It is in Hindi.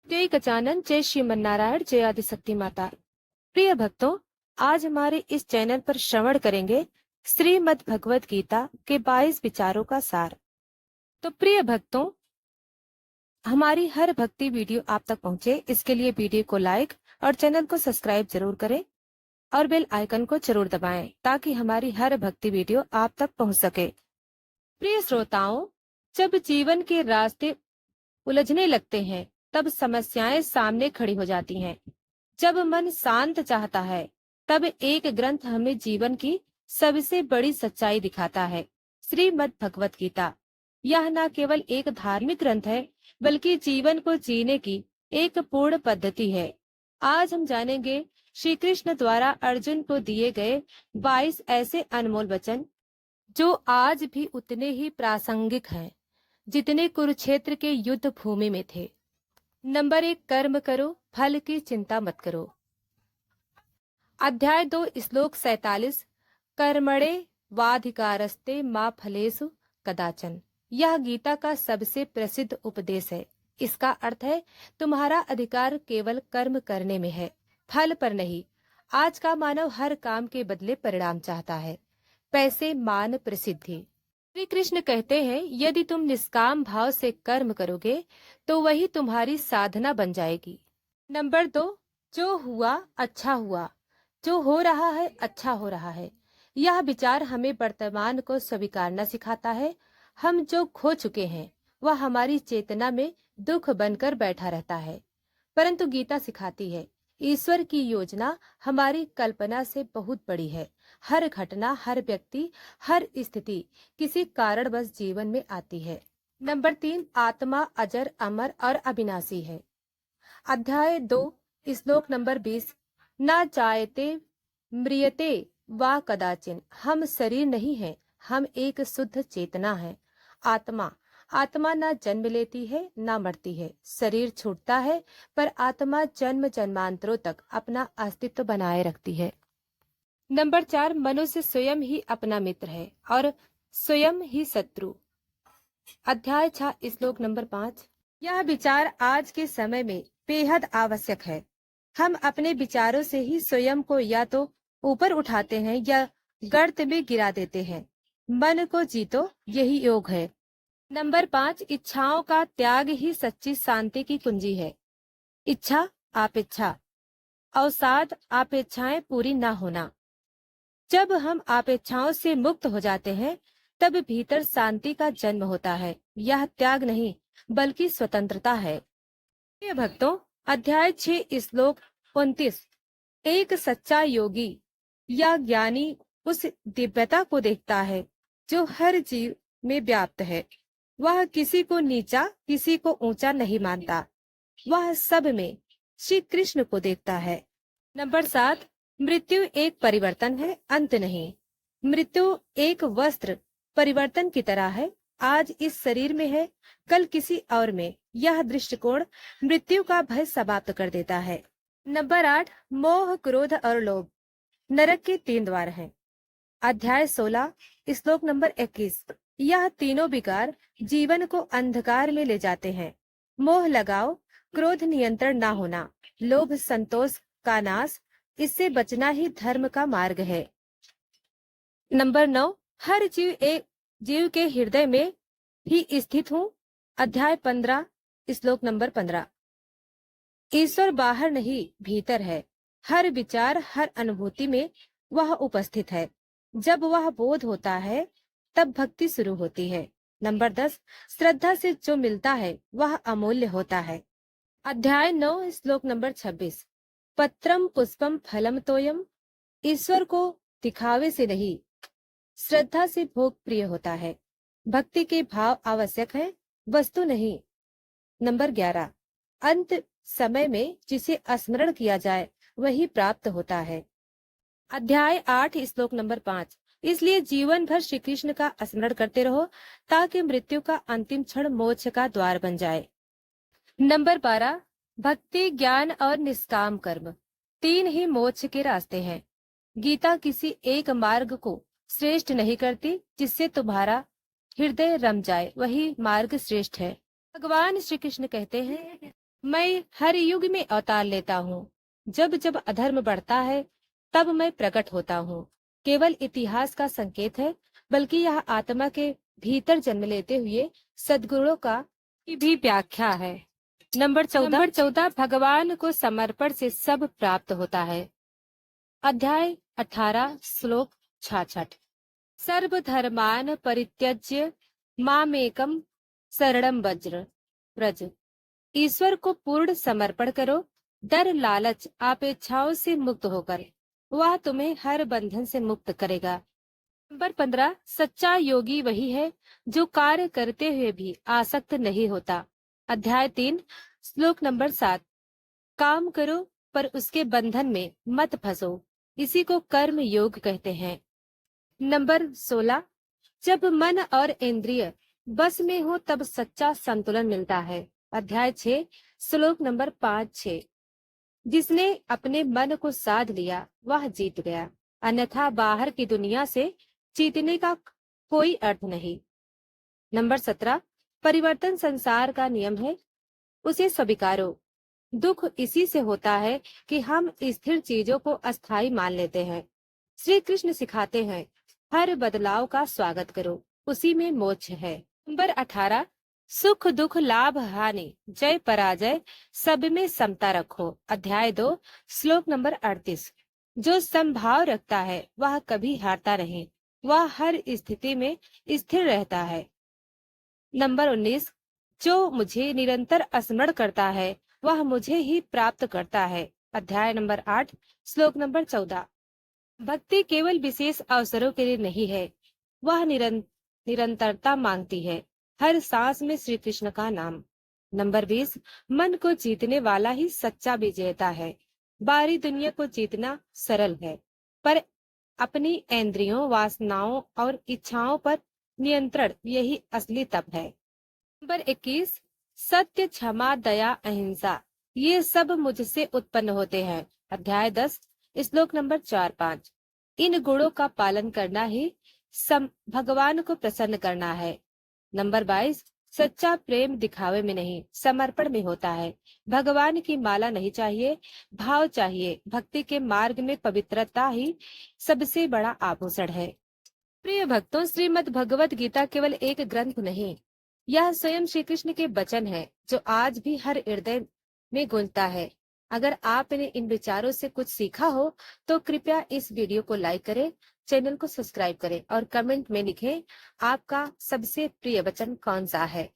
जय गजानन, जय श्रीमन नारायण, जय आदिशक्ति माता। प्रिय भक्तों, आज हमारे इस चैनल पर श्रवण करेंगे श्रीमद् भगवत गीता के 22 विचारों का सार। तो प्रिय भक्तों, हमारी हर भक्ति वीडियो आप तक पहुंचे, इसके लिए वीडियो को लाइक और चैनल को सब्सक्राइब जरूर करें और बेल आइकन को जरूर दबाएं ताकि हमारी हर भक्ति वीडियो आप तक पहुंच सके। प्रिय श्रोताओं, जब जीवन के रास्ते उलझने लगते हैं तब समस्याएं सामने खड़ी हो जाती हैं। जब मन शांत चाहता है तब एक ग्रंथ हमें जीवन की सबसे बड़ी सच्चाई दिखाता है, श्रीमद् भगवत गीता। यह न केवल एक धार्मिक ग्रंथ है बल्कि जीवन को जीने की एक पूर्ण पद्धति है। आज हम जानेंगे श्री कृष्ण द्वारा अर्जुन को दिए गए 22 ऐसे अनमोल वचन जो आज भी उतने ही प्रासंगिक हैं जितने कुरुक्षेत्र के युद्ध भूमि में थे। नंबर 1, कर्म करो, फल की चिंता मत करो। अध्याय 2, श्लोक 47, कर्मणे वाधिकारस्ते मां फलेषु कदाचन। यह गीता का सबसे प्रसिद्ध उपदेश है। इसका अर्थ है, तुम्हारा अधिकार केवल कर्म करने में है, फल पर नहीं। आज का मानव हर काम के बदले परिणाम चाहता है, पैसे, मान, प्रसिद्धि। श्री कृष्ण कहते हैं, यदि तुम निष्काम भाव से कर्म करोगे तो वही तुम्हारी साधना बन जाएगी। नंबर 2, जो हुआ अच्छा हुआ, जो हो रहा है अच्छा हो रहा है। यह विचार हमें वर्तमान को स्वीकारना सिखाता है। हम जो खो चुके हैं वह हमारी चेतना में दुख बनकर बैठा रहता है, परंतु गीता सिखाती है ईश्वर की योजना हमारी कल्पना से बहुत बड़ी है। हर घटना, हर व्यक्ति, हर स्थिति किसी कारणवश जीवन में आती है। नंबर 3, आत्मा अजर, अमर और अविनाशी है। अध्याय 2, श्लोक नंबर 20, न जायते म्रियते वा कदाचिन। हम शरीर नहीं है, हम एक शुद्ध चेतना है। आत्मा न जन्म लेती है न मरती है। शरीर छूटता है पर आत्मा जन्म जन्मांतरों तक अपना अस्तित्व बनाए रखती है। नंबर 4, मनुष्य स्वयं ही अपना मित्र है और स्वयं ही शत्रु। अध्याय 6, श्लोक नंबर 5, यह विचार आज के समय में बेहद आवश्यक है। हम अपने विचारों से ही स्वयं को या तो ऊपर उठाते हैं या गर्त में गिरा देते हैं। मन को जीतो, यही योग है। नंबर 5, इच्छाओं का त्याग ही सच्ची शांति की कुंजी है। इच्छा अपेक्षा, अवसाद अपेक्षाएं पूरी न होना। जब हम अपेक्षाओं से मुक्त हो जाते हैं तब भीतर शांति का जन्म होता है। यह त्याग नहीं बल्कि स्वतंत्रता है। प्रिय भक्तों, अध्याय 6, श्लोक 29, एक सच्चा योगी या ज्ञानी उस दिव्यता को देखता है जो हर जीव में व्याप्त है। वह किसी को नीचा, किसी को ऊंचा नहीं मानता। वह सब में श्री कृष्ण को देखता है। नंबर 7, मृत्यु एक परिवर्तन है, अंत नहीं। मृत्यु एक वस्त्र परिवर्तन की तरह है। आज इस शरीर में है, कल किसी और में। यह दृष्टिकोण मृत्यु का भय समाप्त कर देता है। नंबर 8, मोह, क्रोध और लोभ नरक के 3 द्वार हैं। अध्याय 16, श्लोक नंबर 21, यह तीनों विकार जीवन को अंधकार में ले जाते हैं। मोह लगाओ, क्रोध नियंत्रण ना होना, लोभ संतोष का नाश, इससे बचना ही धर्म का मार्ग है। नंबर 9, हर जीव के हृदय में ही स्थित हूँ। अध्याय 15, श्लोक नंबर 15, ईश्वर बाहर नहीं भीतर है। हर विचार, हर अनुभूति में वह उपस्थित है। जब वह बोध होता है तब भक्ति शुरू होती है। नंबर 10, श्रद्धा से जो मिलता है वह अमूल्य होता है। अध्याय 9, श्लोक नंबर 26, पत्रम पुष्पम फलम तोयम। ईश्वर को दिखावे से नहीं, श्रद्धा से भोग प्रिय होता है। भक्ति के भाव आवश्यक है, वस्तु नहीं। नंबर 11, अंत समय में जिसे स्मरण किया जाए वही प्राप्त होता है। अध्याय 8, श्लोक नंबर 5, इसलिए जीवन भर श्री कृष्ण का स्मरण करते रहो ताकि मृत्यु का अंतिम क्षण मोक्ष का द्वार बन जाए। नंबर 12, भक्ति, ज्ञान और निष्काम कर्म 3 ही मोक्ष के रास्ते हैं। गीता किसी एक मार्ग को श्रेष्ठ नहीं करती, जिससे तुम्हारा हृदय रम जाए वही मार्ग श्रेष्ठ है। भगवान श्री कृष्ण कहते हैं, मैं हर युग में अवतार लेता हूँ। जब जब अधर्म बढ़ता है तब मैं प्रकट होता हूँ। केवल इतिहास का संकेत है, बल्कि यह आत्मा के भीतर जन्म लेते हुए सद्गुणों का की भी व्याख्या है। नंबर 14 भगवान को समर्पण से सब प्राप्त होता है। अध्याय 18 श्लोक 66। सर्वधर्मान परित्यज्य मामेकम शरणम व्रज। ईश्वर को पूर्ण समर्पण करो। डर लालच अपेक्षाओं से मुक्त होकर वह तुम्हें हर बंधन से मुक्त करेगा। नंबर 15 सच्चा योगी वही है जो कार्य करते हुए भी आसक्त नहीं होता। अध्याय 3 श्लोक नंबर 7। काम करो पर उसके बंधन में मत फंसो, इसी को कर्म योग कहते हैं। नंबर 16 जब मन और इंद्रिय बस में हो तब सच्चा संतुलन मिलता है। अध्याय 6 श्लोक नंबर 5-6। जिसने अपने मन को साध लिया वह जीत गया, अन्यथा बाहर की दुनिया से जीतने का कोई अर्थ नहीं। नंबर 17 परिवर्तन संसार का नियम है, उसे स्वीकारो। दुख इसी से होता है कि हम स्थिर चीजों को अस्थायी मान लेते हैं। श्री कृष्ण सिखाते हैं हर बदलाव का स्वागत करो, उसी में मोक्ष है। नंबर 18 सुख दुख लाभ हानि जय पराजय सब में समता रखो। अध्याय 2 श्लोक नंबर 38। जो समभाव रखता है वह कभी हारता नहीं, वह हर स्थिति में स्थिर रहता है। नंबर 19 जो मुझे निरंतर स्मरण करता है वह मुझे ही प्राप्त करता है। अध्याय नंबर 8 श्लोक नंबर 14। भक्ति केवल विशेष अवसरों के लिए नहीं है, वह निरंतरता मांगती है। हर सांस में श्री कृष्ण का नाम। नंबर 20 मन को जीतने वाला ही सच्चा विजेता है। बाहरी दुनिया को जीतना सरल है, पर अपनी इंद्रियों वासनाओं और इच्छाओं पर नियंत्रण यही असली तप है। नंबर 21 सत्य क्षमा दया अहिंसा ये सब मुझसे उत्पन्न होते हैं। अध्याय 10 श्लोक नंबर 4-5। इन गुणों का पालन करना ही भगवान को प्रसन्न करना है। नंबर 22 सच्चा प्रेम दिखावे में नहीं समर्पण में होता है। भगवान की माला नहीं चाहिए, भाव चाहिए। भक्ति के मार्ग में पवित्रता ही सबसे बड़ा आभूषण है। प्रिय भक्तों, श्रीमद् भगवत गीता केवल एक ग्रंथ नहीं, यह स्वयं श्री कृष्ण के वचन है जो आज भी हर हृदय में गूंजता है। अगर आपने इन विचारों से कुछ सीखा हो तो कृपया इस वीडियो को लाइक करें, चैनल को सब्सक्राइब करें और कमेंट में लिखें आपका सबसे प्रिय वचन कौन सा है।